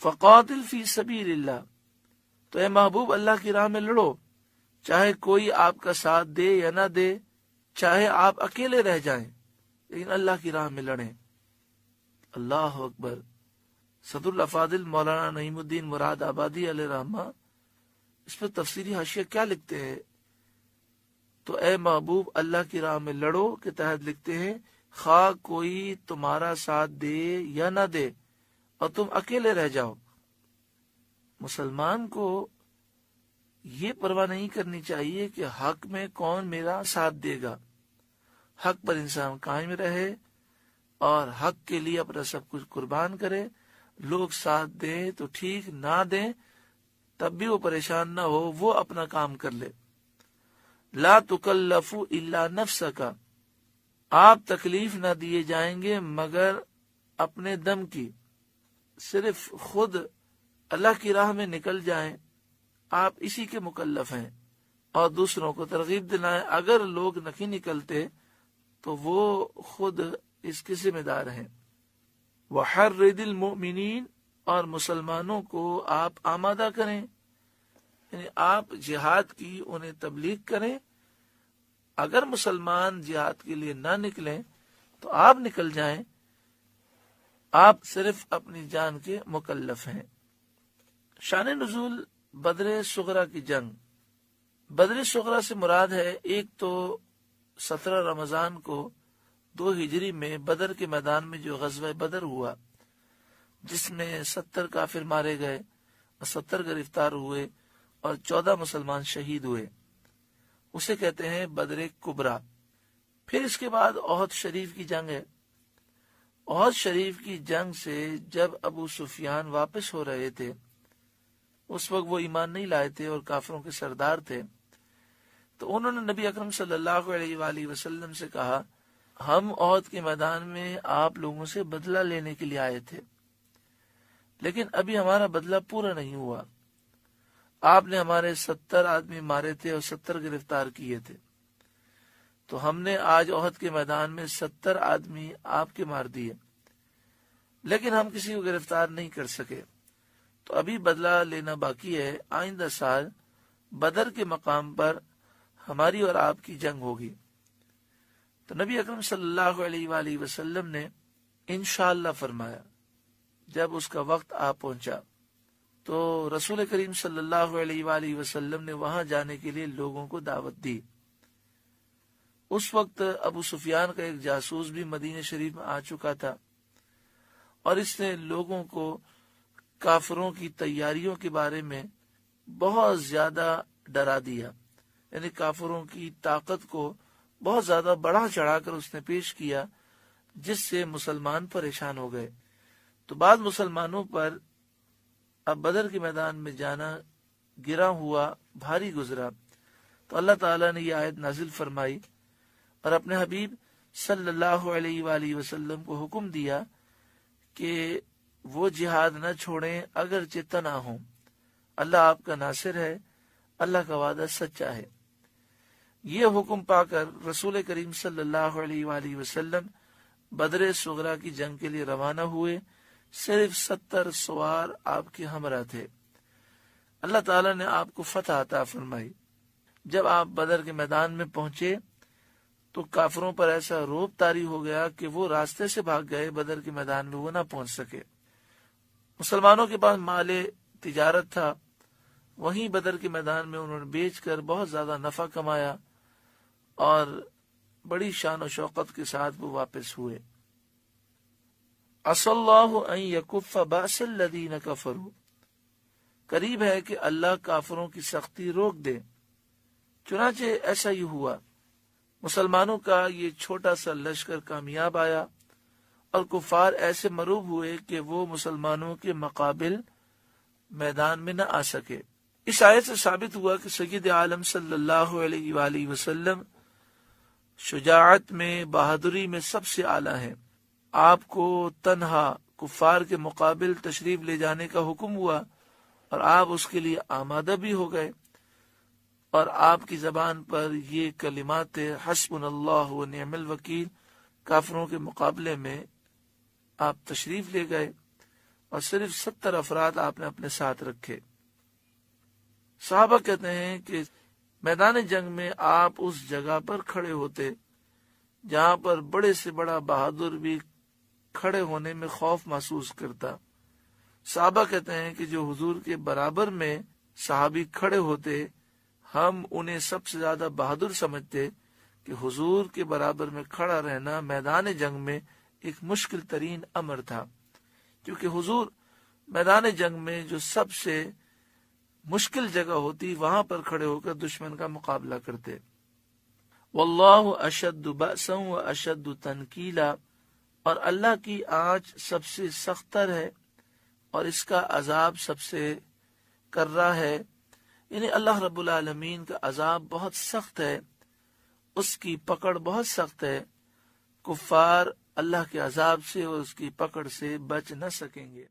فقاتل فی سبیل اللہ، تو اے محبوب اللہ کی راہ میں لڑو، چاہے کوئی آپ کا ساتھ دے یا نہ دے، چاہے آپ اکیلے رہ جائیں، لیکن اللہ کی راہ میں لڑیں۔ اللہ اکبر۔ صدر الافاضل مولانا نعیم الدین مراد آبادی علیہ رحمہ اس پر تفسیری حاشیہ کیا لکھتے ہیں؟ تو اے محبوب اللہ کی راہ میں لڑو کے تحت لکھتے ہیں خواہ کوئی تمہارا ساتھ دے یا نہ دے اور تم اکیلے رہ جاؤ۔ مسلمان کو یہ پرواہ نہیں کرنی چاہیے کہ حق میں کون میرا ساتھ دے گا۔ حق پر انسان قائم رہے اور حق کے لیے اپنا سب کچھ قربان کرے۔ لوگ ساتھ دیں تو ٹھیک، نہ دیں تب بھی وہ پریشان نہ ہو، وہ اپنا کام کر لے۔ لا تکلف الا نفسک، آپ تکلیف نہ دیے جائیں گے مگر اپنے دم کی، صرف خود اللہ کی راہ میں نکل جائیں، آپ اسی کے مکلف ہیں، اور دوسروں کو ترغیب دلائیں۔ اگر لوگ نہیں نکلتے تو وہ خود اس کے ذمہ دار ہیں۔ وحرد المؤمنین، اور مسلمانوں کو آپ آمادہ کریں، یعنی آپ جہاد کی انہیں تبلیغ کریں۔ اگر مسلمان جہاد کے لیے نہ نکلیں تو آپ نکل جائیں، آپ صرف اپنی جان کے مکلف ہیں۔ شان نزول بدر صغرا کی جنگ۔ بدر صغرا سے مراد ہے، ایک تو 17 رمضان کو 2 ہجری میں بدر کے میدان میں جو غزوہ بدر ہوا، جس میں 70 کافر مارے گئے اور 70 گرفتار ہوئے اور 14 مسلمان شہید ہوئے، اسے کہتے ہیں بدر کبریٰ۔ پھر اس کے بعد احد شریف کی جنگ ہے۔ احد شریف کی جنگ سے جب ابو سفیان واپس ہو رہے تھے، اس وقت وہ ایمان نہیں لائے تھے اور کافروں کے سردار تھے، تو انہوں نے نبی اکرم صلی اللہ علیہ وآلہ وسلم سے کہا ہم احد کے میدان میں آپ لوگوں سے بدلہ لینے کے لیے آئے تھے، لیکن ابھی ہمارا بدلہ پورا نہیں ہوا۔ آپ نے ہمارے 70 آدمی مارے تھے اور 70 گرفتار کیے تھے، تو ہم نے آج احد کے میدان میں 70 آدمی آپ کے مار دیے، لیکن ہم کسی کو گرفتار نہیں کر سکے، تو ابھی بدلہ لینا باقی ہے۔ آئندہ سال بدر کے مقام پر ہماری اور آپ کی جنگ ہوگی۔ تو نبی اکرم صلی اللہ علیہ وآلہ وسلم نے انشاءاللہ فرمایا۔ جب اس کا وقت آ پہنچا تو رسول کریم صلی اللہ علیہ وآلہ وسلم نے وہاں جانے کے لیے لوگوں کو دعوت دی۔ اس وقت ابو سفیان کا ایک جاسوس بھی مدینہ شریف میں آ چکا تھا، اور اس نے لوگوں کو کافروں کی تیاریوں کے بارے میں بہت زیادہ ڈرا دیا، یعنی کافروں کی طاقت کو بہت زیادہ بڑھا چڑھا کر اس نے پیش کیا، جس سے مسلمان پریشان ہو گئے۔ تو بعض مسلمانوں پر اب بدر کے میدان میں جانا گرا ہوا بھاری گزرا، تو اللہ تعالیٰ نے یہ آیت نازل فرمائی اور اپنے حبیب صلی اللہ علیہ وآلہ وسلم کو حکم دیا کہ وہ جہاد نہ چھوڑیں اگرچہ تنہا ہوں، اللہ آپ کا ناصر ہے، اللہ کا وعدہ سچا ہے۔ یہ حکم پا کر رسول کریم صلی اللہ علیہ وآلہ وسلم بدر صغرا کی جنگ کے لیے روانہ ہوئے۔ صرف 70 سوار آپ کے ہمراہ تھے۔ اللہ تعالیٰ نے آپ کو فتح عطا فرمائی۔ جب آپ بدر کے میدان میں پہنچے تو کافروں پر ایسا رعب طاری ہو گیا کہ وہ راستے سے بھاگ گئے، بدر کے میدان میں وہ نہ پہنچ سکے۔ مسلمانوں کے پاس مال تجارت تھا، وہیں بدر کے میدان میں انہوں نے بیچ کر بہت زیادہ نفع کمایا اور بڑی شان و شوقت کے ساتھ وہ واپس ہوئے۔ عسى الله ان يكف باس الذين كفروا، قریب ہے کہ اللہ کافروں کی سختی روک دے۔ چنانچہ ایسا ہی ہوا، مسلمانوں کا یہ چھوٹا سا لشکر کامیاب آیا اور کفار ایسے مروب ہوئے کہ وہ مسلمانوں کے مقابل میدان میں نہ آ سکے۔ اس آیت سے ثابت ہوا کہ سید عالم صلی اللہ علیہ وآلہ وسلم شجاعت میں، بہادری میں سب سے اعلیٰ ہیں۔ آپ کو تنہا کفار کے مقابل تشریف لے جانے کا حکم ہوا اور آپ اس کے لیے آمادہ بھی ہو گئے، اور آپ کی زبان پر یہ کلمات حسبنا اللہ و نعم الوکیل کافروں کے مقابلے میں آپ تشریف لے گئے اور صرف 70 افراد آپ نے اپنے ساتھ رکھے۔ صحابہ کہتے ہیں کہ میدان جنگ میں آپ اس جگہ پر کھڑے ہوتے جہاں پر بڑے سے بڑا بہادر بھی کھڑے ہونے میں خوف محسوس کرتا۔ صحابہ کہتے ہیں کہ جو حضور کے برابر میں صحابی کھڑے ہوتے، ہم انہیں سب سے زیادہ بہادر سمجھتے کہ حضور کے برابر میں کھڑا رہنا میدان جنگ میں ایک مشکل ترین امر تھا، کیونکہ حضور میدان جنگ میں جو سب سے مشکل جگہ ہوتی وہاں پر کھڑے ہو کر دشمن کا مقابلہ کرتے۔ واللہ اشد بأسا و اشد تنکیلا، اور اللہ کی آنچ سب سے سخت تر ہے اور اس کا عذاب سب سے کررا ہے، یعنی اللہ رب العالمین کا عذاب بہت سخت ہے، اس کی پکڑ بہت سخت ہے، کفار اللہ کے عذاب سے اور اس کی پکڑ سے بچ نہ سکیں گے۔